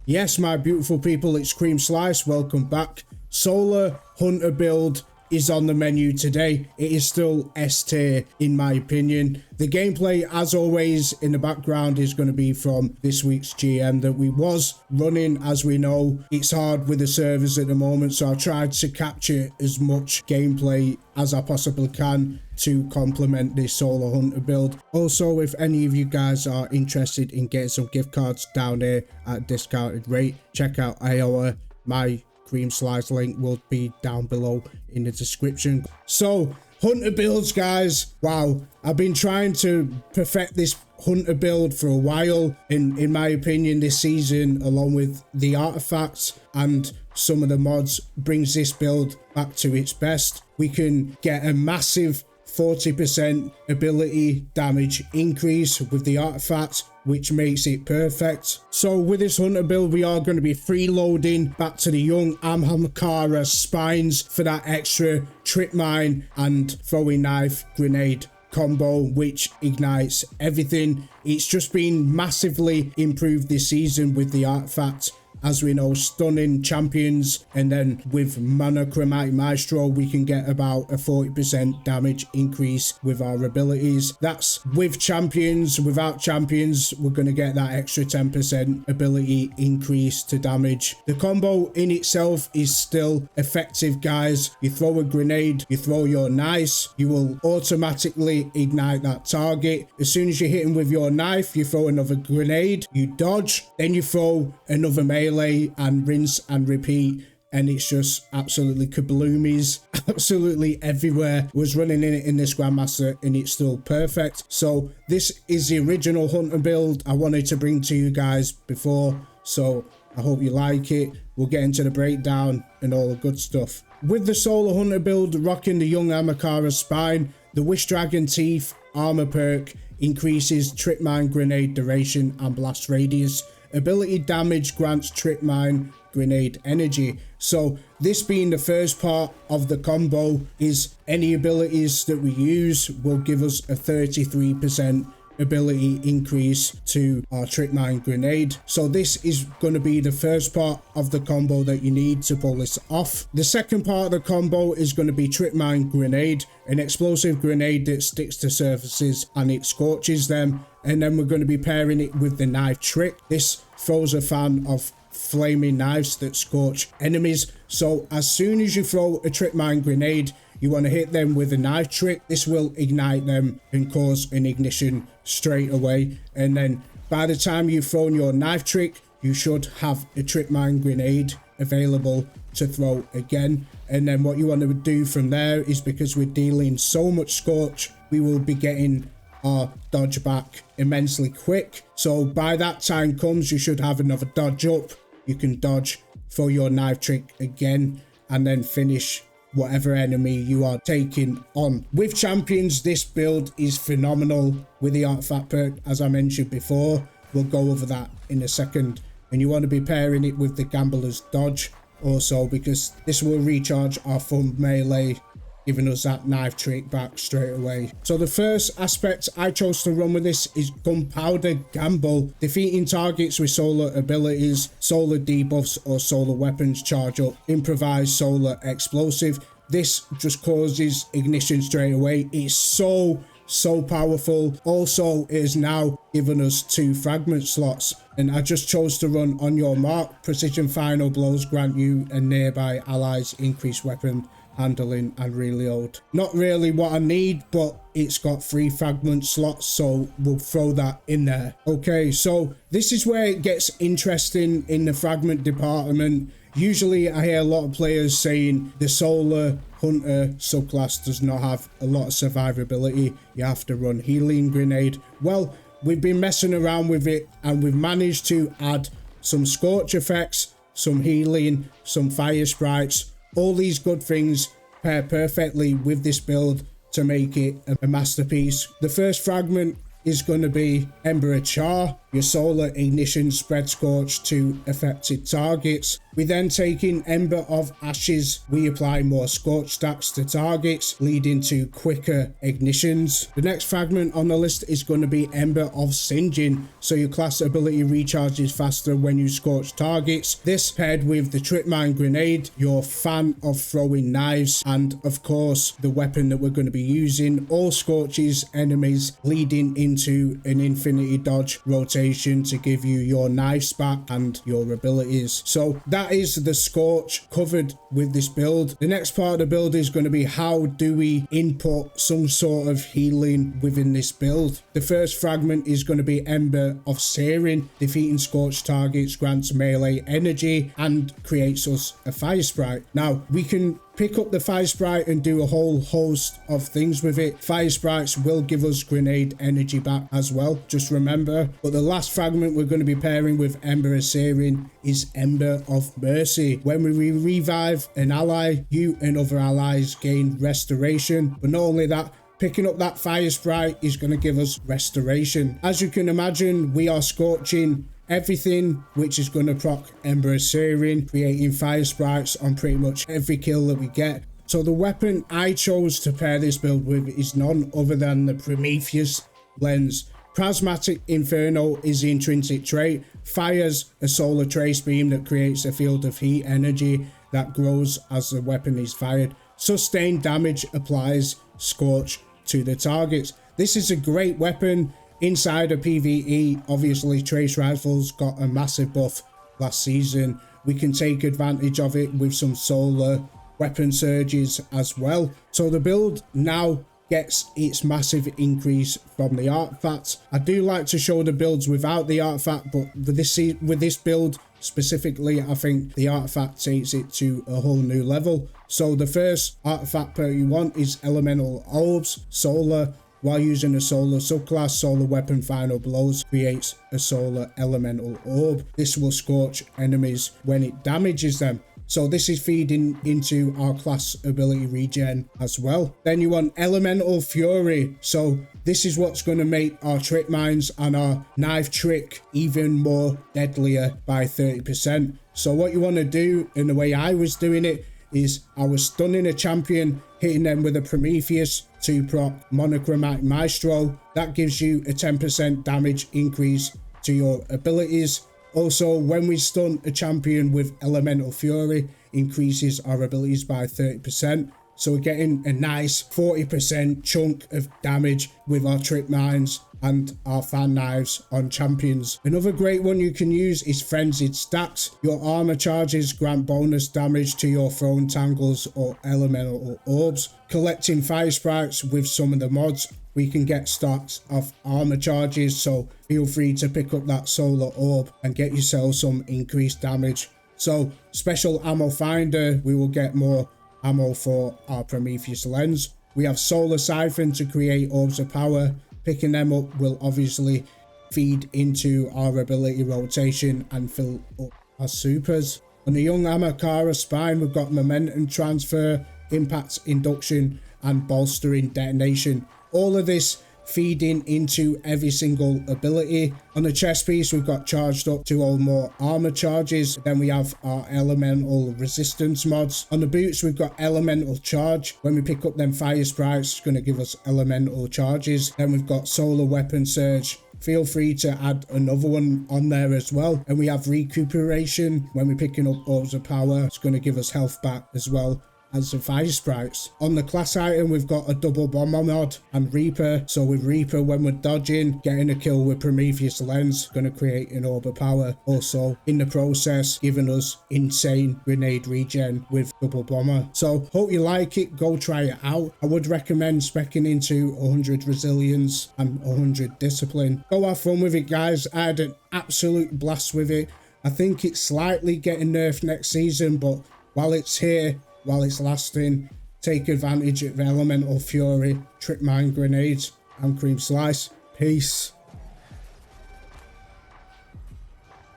Yes, my beautiful people, it's creamslice. Welcome back. Solar Hunter build is on the menu today. It is still S tier in my opinion. The gameplay, as always, in the background is going to be from this week's GM that we was running. As we know, it's hard with the servers at the moment, so I've tried to capture as much gameplay as I possibly can to complement this Solar Hunter build. Also, if any of you guys are interested in getting some gift cards down there at a discounted rate, check out Iowa. My creamslice link will be down below in the description. So Hunter builds, guys. Wow, I've been trying to perfect this Hunter build for a while. In my opinion, this season, along with the artifacts and some of the mods, brings this build back to its best. We can get a massive 40% ability damage increase with the artifacts, which makes it perfect. So with this Hunter build, we are going to be freeloading back to the young Ahamkara spines for that extra trip mine and throwing knife grenade combo, which ignites everything. It's just been massively improved this season with the artifacts. As we know, stunning champions, and then with monochromatic maestro we can get about a 40% damage increase with our abilities. That's with champions. Without champions, we're going to get that extra 10% ability increase to damage. The combo in itself is still effective, guys. You throw a grenade, you throw your knife, you will automatically ignite that target. As soon as you hit him with your knife, you throw another grenade, you dodge, then you throw another melee and rinse and repeat, and it's just absolutely kabloomies absolutely everywhere. Was running in it in this Grandmaster and it's still perfect. So this is the original Hunter build I wanted to bring to you guys before, so I hope you like it. We'll get into the breakdown and all the good stuff. With the Solar Hunter build, rocking the young Ahamkara spine, the Wish Dragon Teeth armor perk increases trip mine grenade duration and blast radius. Ability damage grants trip mine grenade energy. So this being the first part of the combo, is any abilities that we use will give us a 33% ability increase to our trip mine grenade. So this is going to be the first part of the combo that you need to pull this off. The second part of the combo is going to be trip mine grenade, an explosive grenade that sticks to surfaces and it scorches them. And then we're going to be pairing it with the knife trick. This throws a fan of flaming knives that scorch enemies. So as soon as you throw a trip mine grenade, you want to hit them with a knife trick. This will ignite them and cause an ignition straight away. And then by the time you've thrown your knife trick, you should have a trip mine grenade available to throw again. And then what you want to do from there is, because we're dealing so much scorch, we will be getting our dodge back immensely quick. So by that time comes, you should have another dodge up. You can dodge, throw your knife trick again, and then finish whatever enemy you are taking on. With champions, this build is phenomenal with the artifact perk, as I mentioned before. We'll go over that in a second. And you want to be pairing it with the gambler's dodge also, because this will recharge our full melee, giving us that knife trick back straight away. So the first aspect I chose to run with this is Gunpowder Gamble. Defeating targets with solar abilities, solar debuffs or solar weapons charge up. Improvised solar explosive. This just causes ignition straight away. It's so powerful. Also, it is now given us 2 fragment slots, and I just chose to run on your mark. Precision final blows grant you and nearby allies increased weapon handling and reload. Not really what I need, but it's got 3 fragment slots, so we'll throw that in there. Okay, so this is where it gets interesting in the fragment department. Usually I hear a lot of players saying the Solar Hunter subclass does not have a lot of survivability. You have to run healing grenade. Well, we've been messing around with it and we've managed to add some scorch effects, some healing, some fire sprites. All these good things pair perfectly with this build to make it a masterpiece. The first fragment is going to be Ember of Char. your solar ignition spread scorch to affected targets. We then take in Ember of Ashes. We apply more scorch stacks to targets, leading to quicker ignitions. The next fragment on the list is going to be Ember of Singeing, so your class ability recharges faster when you scorch targets. This paired with the Trip Mine Grenade, your fan of throwing knives, and of course the weapon that we're going to be using, all scorches enemies, leading into an infinity dodge rotation to give you your knives back and your abilities. So that is the scorch covered with this build. The next part of the build is going to be how do we input some sort of healing within this build. The first fragment is going to be Ember of Searing. Defeating scorch targets grants melee energy and creates us a fire sprite. Now we can pick up the fire sprite and do a whole host of things with it. Fire sprites will give us grenade energy back as well, just remember. But the last fragment we're going to be pairing with Ember of Searing is Ember of Mercy. When we revive an ally, you and other allies gain restoration. But not only that, picking up that fire sprite is going to give us restoration. As you can imagine, we are scorching everything, which is going to proc Ember of Searing, creating fire sprites on pretty much every kill that we get. So the weapon I chose to pair this build with is none other than the Prometheus lens. Prismatic Inferno is the intrinsic trait, fires a solar trace beam that creates a field of heat energy that grows as the weapon is fired. Sustained damage applies scorch to the targets. This is a great weapon inside of PvE. Obviously trace rifles got a massive buff last season. We can take advantage of it with some solar weapon surges as well. So the build now gets its massive increase from the artifacts. I do like to show the builds without the artifact, but with this build specifically, I think the artifact takes it to a whole new level. So the first artifact perk you want is Elemental Orbs, Solar. While using a solar subclass, solar weapon final blows creates a solar elemental orb. This will scorch enemies when it damages them. So this is feeding into our class ability regen as well. Then you want Elemental Fury. So this is what's going to make our trip mines and our knife trick even more deadlier by 30%. So what you want to do, and the way I was doing it, is I was stunning a champion, hitting them with a Prometheus to proc monochromatic maestro. That gives you a 10% damage increase to your abilities. Also, when we stun a champion with Elemental Fury, increases our abilities by 30%. So we're getting a nice 40% chunk of damage with our trip mines and our fan knives on champions. Another great one you can use is Frenzied Stacks. Your armor charges grant bonus damage to your thrown tangles or elemental orbs. Collecting fire sprites with some of the mods, we can get stacks of armor charges, so feel free to pick up that solar orb and get yourself some increased damage. So special ammo finder, we will get more ammo for our Prometheus lens. We have Solar Siphon to create orbs of power. Picking them up will obviously feed into our ability rotation and fill up our supers. On the Young Amakara spine, we've got Momentum Transfer, Impact Induction, and Bolstering Detonation. All of this feeding into every single ability. On the chest piece, we've got Charged Up to hold more armor charges. Then we have our elemental resistance mods. On the boots, we've got Elemental Charge. When we pick up them fire sprites, it's going to give us elemental charges. Then we've got Solar Weapon Surge. Feel free to add another one on there as well. And we have Recuperation. When we're picking up orbs of power, it's going to give us health back as well as the fire sprites. On the class item, we've got a double bomber mod and Reaper. So with Reaper, when we're dodging, getting a kill with Prometheus lens, going to create an orb of power. Also in the process, giving us insane grenade regen with double bomber. So hope you like it. Go try it out. I would recommend speccing into 100 resilience and 100 discipline. Go have fun with it, guys. I had an absolute blast with it. I think it's slightly getting nerfed next season, but while it's here, while it's lasting, take advantage of Elemental Fury, Trip Mine Grenades, and Cream Slice. Peace.